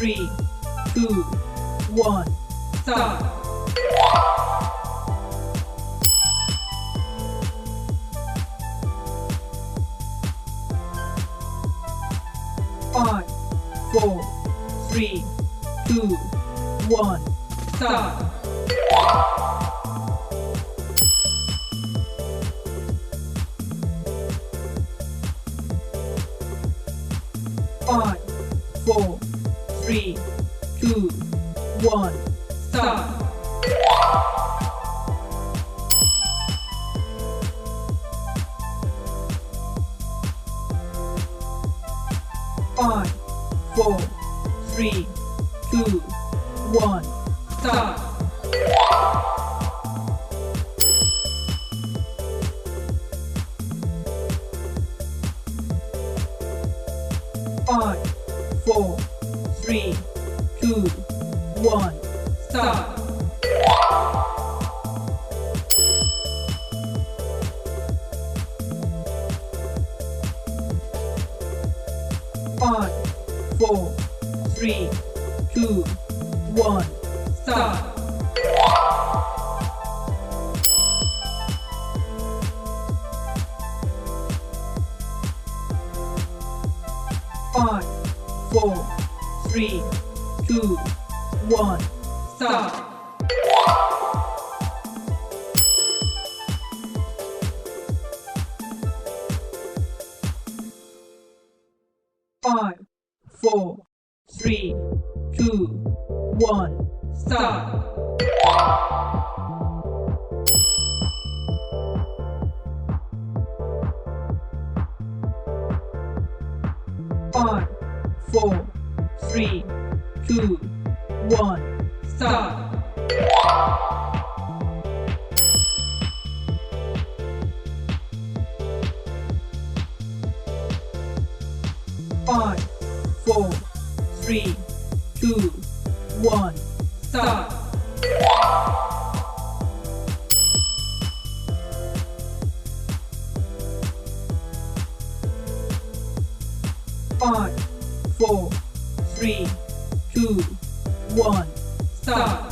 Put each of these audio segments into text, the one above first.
3, 2, 1, start. 5, 4, 3, 2, 1, start. 5, 4, 3, 2, 1, start. 5, 4, 3, 2, 1, start. 5, 4, 3, 2, 1, start. 5, 4, 3, 2, 1, start. 5, 4, 3, 2, 1, start. 5, 4, 3, 2, 1, start. 5, 4, 3, 2, 1, start. 5, 4, 3, 2, 1, start. 5, 4, 3, 2, 1, start.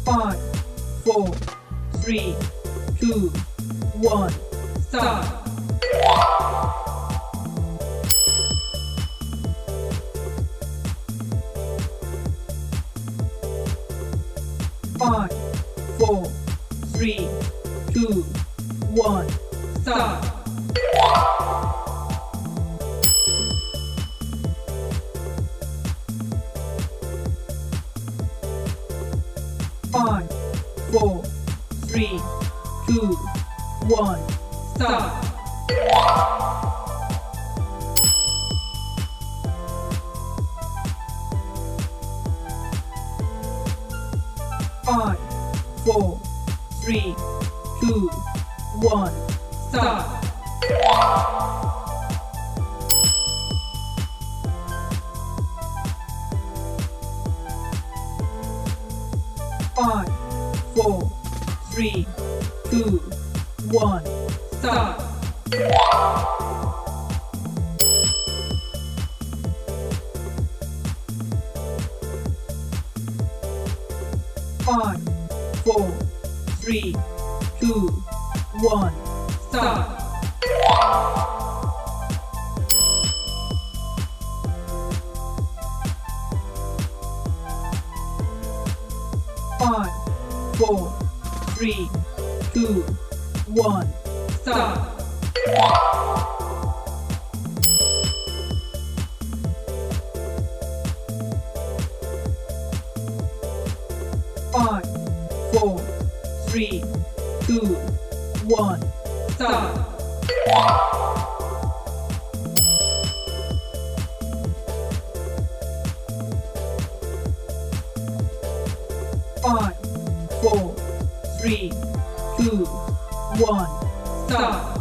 5, 4, 3, 2, 1, start. 5, 4, 3, 2, 1, start. 5, 4, 3, 2, 1, start. 5, 4, 3, 2, 1, start. 5, 4, 3, 2, 1, start. 5, 4, 3, 2, 1, start. 5, 4, 3, 2, 1, start. 5, 4, 3, 2, 1, start. 5, 4, 3, 2, 1, start.